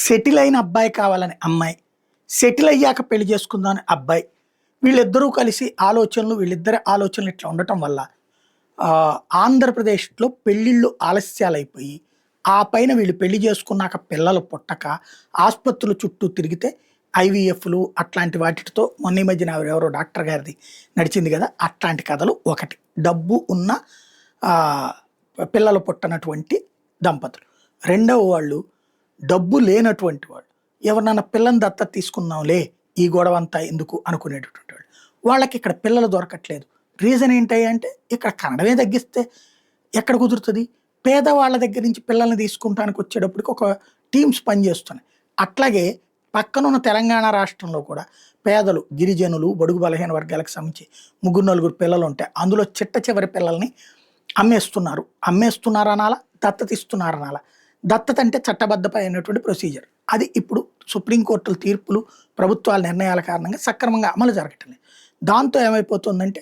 Settle అయిన అబ్బాయి కావాలని అమ్మాయి, సెటిల్ అయ్యాక పెళ్లి చేసుకుందామని అబ్బాయి. వీళ్ళిద్దరూ కలిసి వీళ్ళిద్దరి ఆలోచనలు ఇట్లా ఉండటం వల్ల ఆంధ్రప్రదేశ్‌లో పెళ్ళిళ్ళు ఆలస్యాలైపోయి, ఆ పైన వీళ్ళు పెళ్లి చేసుకున్నాక పిల్లలు పుట్టక ఆస్పత్రుల చుట్టూ తిరిగితే ఐవీఎఫ్‌లు అట్లాంటి వాటితో మొన్న ఈ మధ్యన ఎవరో డాక్టర్ గారిది నడిచింది గదా! అట్లాంటి కథలు ఒకటి. డబ్బు ఉన్న ఆహ్, పిల్లలు పుట్టనటువంటి దంపతులు. రెండవ వాళ్ళు డబ్బు లేనటువంటి వాళ్ళు. ఎవరినన్నా పిల్లని దత్తత తీసుకుందాంలే, ఈ గొడవంతా ఎందుకు అనుకునేటటువంటి వాళ్ళు. వాళ్ళకిక్కడ పిల్లలు దొరకట్లేదు. రీజన్ ఏంటి అంటే, ఇక్కడ కన్నడమే తగ్గిస్తే ఎక్కడ కుదురుతది? పేదవాళ్ళ దగ్గర నుంచి పిల్లల్ని తీసుకుంటానికి వచ్చేటప్పటికి ఒక టీమ్స్ పనిచేస్తున్నాయి. అట్లాగే పక్కనున్న తెలంగాణ రాష్ట్రంలో కూడా పేదలు, గిరిజనులు, బడుగు బలహీన వర్గాలకు సంబంధించి ముగ్గురు, నలుగురు పిల్లలుంటే అందులో చిట్ట చివరి పిల్లల్ని అమ్మేస్తున్నారు. అమ్మేస్తున్నారనాలా? దత్తత ఇస్తున్నారనాలా? దత్తత అంటే చట్టబద్ధమైనటువంటి ప్రొసీజర్. అది ఇప్పుడు సుప్రీంకోర్టుల తీర్పులు, ప్రభుత్వాల నిర్ణయాల కారణంగా సక్రమంగా అమలు జరగటం లేదు. దాంతో ఏమైపోతుందంటే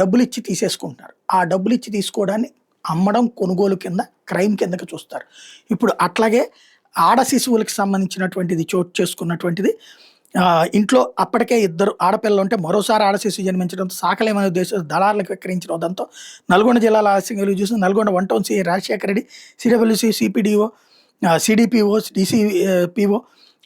డబ్బులిచ్చి తీసేసుకుంటున్నారు. ఆ డబ్బులిచ్చి తీసుకోవడాన్ని అమ్మడం, కొనుగోలు కింద క్రైమ్ కిందకి చూస్తారు. ఇప్పుడు అట్లాగే ఆడ శిశువులకు సంబంధించినటువంటిది చోటు చేసుకున్నటువంటిది. ఇంట్లో అప్పటికే ఇద్దరు ఆడపిల్లలు ఉంటే మరోసారి ఆడ శిశువు జన్మించడంతో సాకలేమనే ఉద్దేశంతో దళారులకు విక్రయించడం. దాంతో నల్గొండ జిల్లాలో ఆలస్యంగా వెలుగు చూసిన Nalgonda 1 town CI Rajasekhara Reddy, CWC, CPDO, CDPO, DCPO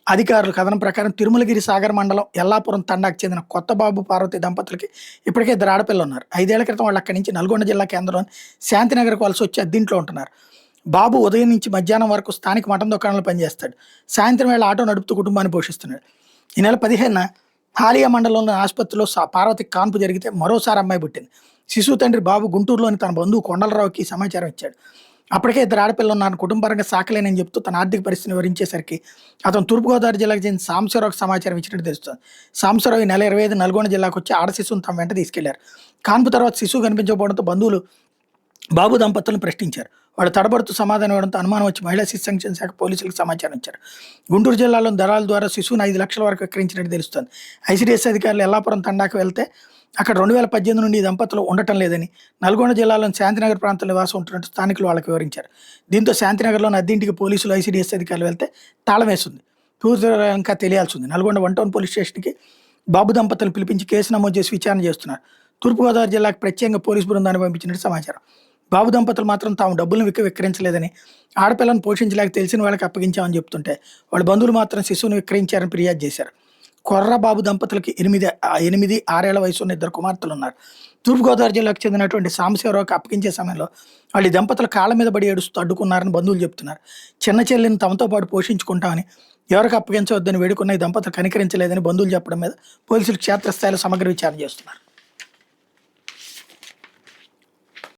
అధికారుల కథనం ప్రకారం తిరుమలగిరి సాగర్ మండలం ఎల్లాపురం తండాకు చెందిన కొత్తబాబు, పార్వతి దంపతులకి ఇప్పటికే ఇద్దరు ఆడపిల్లలు ఉన్నారు. 5 ఏళ్ల క్రితం వాళ్ళు అక్కడి నుంచి నల్గొండ జిల్లా కేంద్రంలోని శాంతినగర్కు వలస వచ్చి అద్దీంట్లో ఉంటున్నారు. బాబు ఉదయం నుంచి మధ్యాహ్నం వరకు స్థానిక మటన్ దుకాణంలో పనిచేస్తాడు. సాయంత్రం వేళ ఆటో నడుపుతూ కుటుంబాన్ని పోషిస్తున్నాడు. ఈ నెల 15న హాలియా మండలంలోని ఆసుపత్రిలో పార్వతికి కాన్పు జరిగితే మరోసారి అమ్మాయి పుట్టింది. శిశువు తండ్రి బాబు గుంటూరులోని తన బంధువు కొండలరావుకి సమాచారం ఇచ్చాడు. అప్పటికే ఇద్దరు ఆడపిల్లలు ఉన్నారని, కుటుంబపరంగా సాకలేనని చెప్తూ తన ఆర్థిక పరిస్థితిని వివరించేసరికి అతను తూర్పుగోదావరి జిల్లాకు చెందిన సాంబశివరావుకి సమాచారం ఇచ్చినట్టు తెలుస్తుంది. సాంబశివరావు ఈ నెల 25 నల్గొండ జిల్లాకు వచ్చి ఆడ శిశువును తమ వెంట తీసుకెళ్లారు. కాన్పు తర్వాత శిశువు కనిపించకపోవడంతో బంధువులు బాబు దంపతులను ప్రశ్నించారు. వాడు తడబడుతూ సమాధానం ఇవ్వడంతో అనుమానం వచ్చి మహిళా శిశు సంక్షేమ శాఖ పోలీసులకు సమాచారం ఇచ్చారు. గుంటూరు జిల్లాలోని దళాల ద్వారా శిశువును 5 లక్షల వరకు విక్రయించినట్టు తెలుస్తోంది. ఐసీడీఎస్ అధికారులు ఎల్లాపురం తండాకు వెళ్తే అక్కడ 2018 నుండి ఈ దంపతులు ఉండటం లేదని, నల్గొండ జిల్లాలోని శాంతినగర్ ప్రాంతంలో నివాసం ఉంటున్నట్టు స్థానికులు వాళ్ళకి వివరించారు. దీంతో శాంతినగర్లోని అద్దెంటికి పోలీసులు, ఐసీడీఎస్ అధికారులు వెళ్తే తాళం వేస్తుంది. పూర్తి ఇంకా తెలియాల్సి ఉంది. నల్గొండ 1 టౌన్ పోలీస్ స్టేషన్కి బాబు దంపతులను పిలిపించి కేసు నమోదు చేసి విచారణ చేస్తున్నారు. తూర్పుగోదావరి జిల్లాకు ప్రత్యేకంగా పోలీసు బృందాన్ని పంపించినట్టు సమాచారం. బాబు దంపతులు మాత్రం తాము డబ్బులను విక్రయించలేదని, ఆడపిల్లను పోషించలేక తెలిసిన వాళ్ళకి అప్పగించామని చెప్తుంటే వాళ్ళ బంధువులు మాత్రం శిశువును విక్రయించారని ఫిర్యాదు చేశారు. కొర్రబాబు దంపతులకి 8, 6 ఏళ్ల వయసు ఉన్న ఇద్దరు కుమార్తెలు ఉన్నారు. తూర్పుగోదావరి జిల్లాకు చెందినటువంటి సాంబశివరావుకి అప్పగించే సమయంలో వాళ్ళు దంపతుల కాళ్ళ మీద పడి ఏడుస్తూ అడ్డుకున్నారని బంధువులు చెప్తున్నారు. చిన్న చెల్లిని తమతో పాటు పోషించుకుంటామని, ఎవరికి అప్పగించవద్దని వేడుకున్న ఈ దంపతులు కనికరించలేదని బంధువులు చెప్పడం మీద పోలీసులు క్షేత్రస్థాయిలో సమగ్ర విచారణ చేస్తున్నారు.